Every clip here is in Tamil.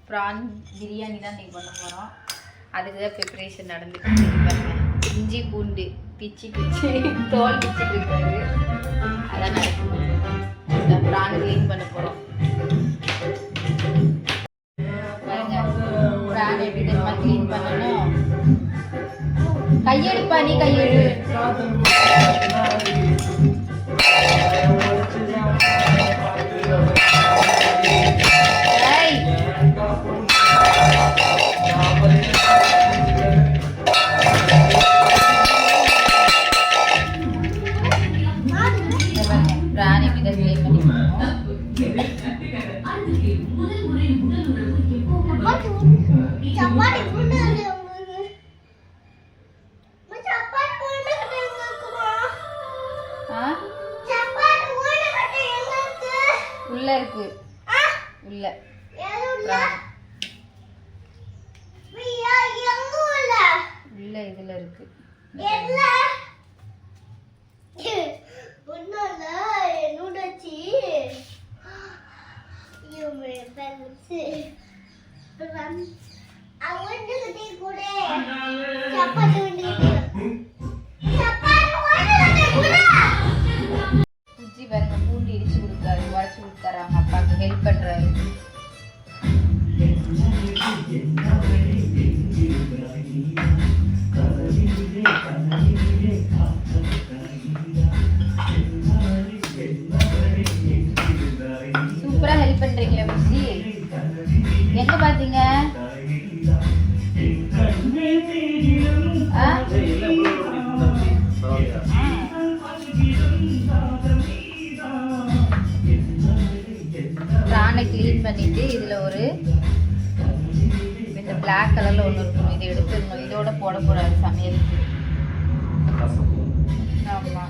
ப்ரான் பிரியாணி தான் இன்றைக்கி பண்ண போகிறோம். அதுக்கு தான் ப்ரிப்பரேஷன் நடந்துட்டு பாருங்க. இஞ்சி பூண்டு பிச்சு தோல் பிச்சுட்டு இருக்காரு. அதான் நடக்கும். இந்த ப்ரான் க்ளீன் பண்ண போகிறோம். பாருங்க ப்ரான் எப்படி தெரியுமா க்ளீன் பண்ணணும். கையெடுப்பா நீ கையெடு. உள்ள இருக்கு உள்ள உள்ள இதுல இருக்கு. புஜ்ஜி பாருங்க பூண்டு இடிச்சு கொடுத்தாரு, உடச்சு கொடுத்தாராங்க. அப்பாவுக்கு ஹெல்ப் பண்றாரு. சூப்பரா ஹெல்ப் பண்றீங்களா புஜ்ஜி? எங்க பாத்தீங்க? பிரானை கிளீன் பண்ணிட்டு இதுல ஒரு இந்த பிளாக் கலர்ல ஒண்ணு இருக்கும், இதை எடுத்துடணும். இதோட போட போறாரு சமையலுக்கு. ஆமா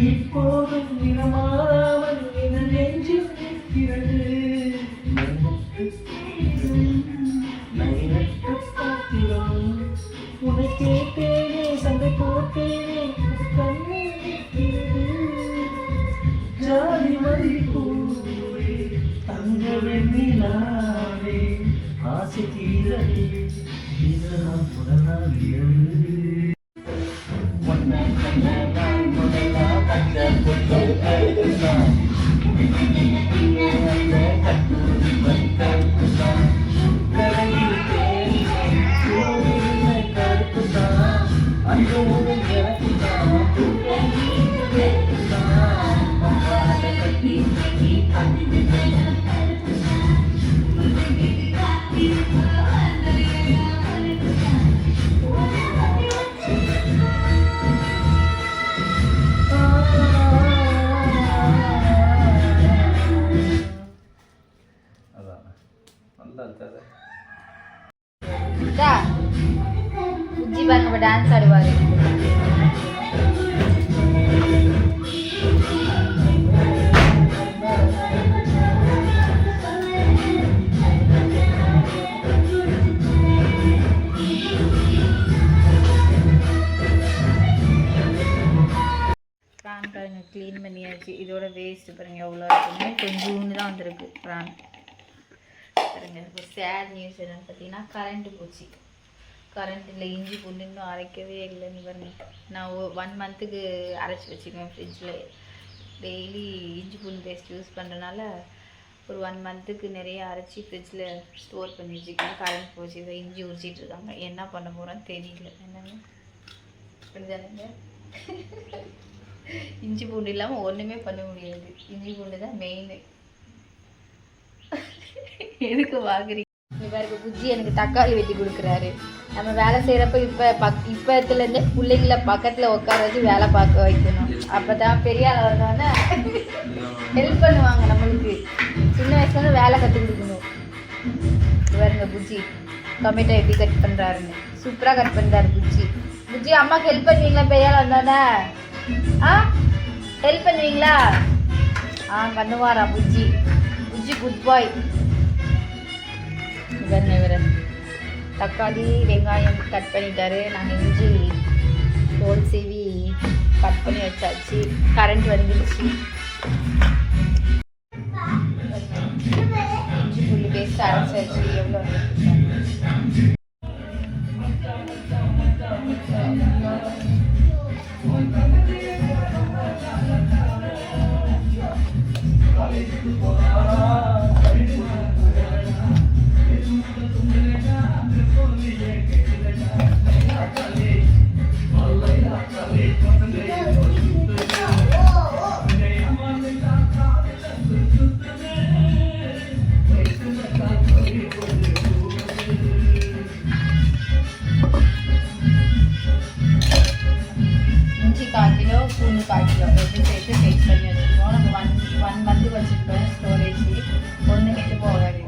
இப்போதும் நிறமாமல் என நெஞ்சில் நிற்கிறது. உன்னை கேட்டேனே சண்டை போட்டேனே கண்ணீர் நிற்கிறது. ஜாதி மதிப்பூரே தங்க வெண்ணிலாவே ஆசை தீரவே இதனால் முதலால் எழுது. க்ளீன் பண்ணியாச்சு. இதோட வேஸ்ட்டு பாருங்கள் எவ்வளோ இருக்குன்னு, கொஞ்சோண்டு தான் வந்திருக்கு ப்ரான் பாருங்க. ஒரு சேட் நியூஸ் என்னென்னு பார்த்தீங்கன்னா கரண்ட்டு போச்சு. கரண்ட் இல்லை, இஞ்சி பூண்டு இன்னும் அரைக்கவே இல்லைன்னு பாருங்க. நான் 1 மந்த்துக்கு அரைச்சி வச்சுக்குவேன் ஃப்ரிட்ஜில். டெய்லி இஞ்சி பூண்டு பேஸ்ட் யூஸ் பண்ணுறதுனால ஒரு 1 மந்த்துக்கு நிறைய அரைச்சி ஃப்ரிட்ஜில் ஸ்டோர் பண்ணி வச்சுக்கேன். கரண்ட் போச்சு, இதை இஞ்சி உரிச்சிட்டு இருக்காங்க. என்ன பண்ண போகிறோன்னு தெரியல. என்னென்னு அப்படிதானுங்க. இஞ்சி பூண்டு இல்லாமல் ஒன்றுமே பண்ண முடியாது. இஞ்சி பூண்டு தான் மெயின். எதுக்கு வாங்குறீங்க? பாருங்க புஜ்ஜி எனக்கு தக்காளி வெட்டி கொடுக்குறாரு. நம்ம வேலை செய்கிறப்ப இப்போத்துலேருந்தே பிள்ளைங்கள பக்கத்தில் உட்கார வச்சு வேலை பார்க்க வைக்கணும். அப்போ தான் பெரிய ஆள் வந்தோடனே ஹெல்ப் பண்ணுவாங்க நம்மளுக்கு. சின்ன வயசுலேருந்து வேலை கற்றுக் கொடுக்கணும். பாருங்க புஜ்ஜி டொமேட்டோ எப்படி கட் பண்ணுறாருன்னு சூப்பராக கட் பண்ணுறாரு புஜ்ஜி. புஜ்ஜி அம்மாவுக்கு ஹெல்ப் பண்ணுவீங்களா பெரிய ஆள் வந்தோடனே? ஹெல்ப் பண்ணுவீங்களா? பண்ணுவாரா புஜ்ஜி? புஜ்ஜி குட் பாய். இவர் தக்காளி வெங்காயம் கட் பண்ணிட்டாரு. நாங்கள் இஞ்சி தோல் சீவி கட் பண்ணி வச்சாச்சு. கரண்ட் வந்துடுச்சு. இஞ்சி புள்ளி பேஸ்ட் அரைச்சாச்சு. எவ்வளோ இஞ்சி 1/4 கிலோ, பூண்டு 1/4 கிலோ எப்படி சேர்த்து பேஸ்ட் பண்ணி வச்சுருக்கோம். நம்ம 1 மந்த் வச்சுருக்கோம் ஸ்டோரேஜ். ஒன்று கெட்டு போகாது.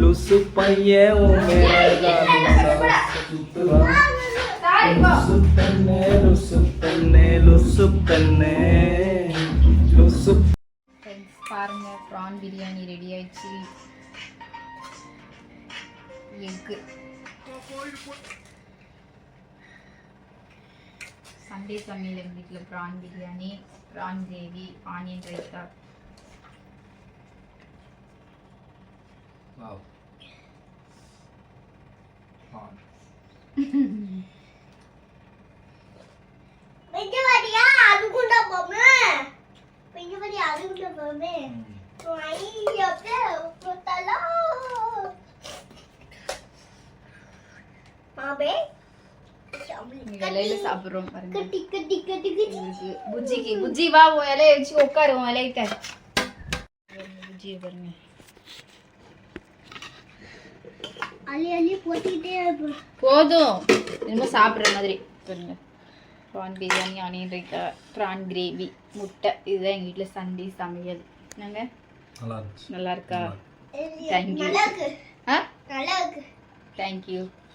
लुसु पையே उमेरा लुसु तन्ने लुसु तन्ने கண்ணே லுசு. ஃப்ரெண்ட்ஸ் பாருங்க, ப்ரான் பிரியாணி ரெடி ஆயிடுச்சு. எக்கு சண்டே சமையல் எங்கள் வீட்டில் prawn biryani, prawn gravy, onion raita. Wow. வெஜ்ஜவரியா அதுக்குண்டா போமே. வெஜ்ஜவரியா அதுக்குண்டா போமே. ஐயோப்பே போத்தலா. மாபே இலையில சாப்பிட்றோம் பாருங்க. கட்டி கட்டி கட்டி கட்டி. புஜ்ஜிக்கு புஜ்ஜி வா, உன் இலையை வச்சு உட்காரு, உன் இலையிட்ட புஜ்ஜியை பாருங்க. அள்ளி அள்ளி போட்டுக்கிட்டே இருப்பேன். போதும், என்னமோ சாப்பிட்ற மாதிரி பாருங்க. Prawn biryani, onion raita, prawn gravy, முட்டை. இதுதான் எங்கள் வீட்டில் சண்டே சமையல். நாங்கள் நல்லா இருக்கா? தேங்க்யூ. நல்லா இருக்கு. ஆ நல்லா இருக்கு. தேங்க்யூ.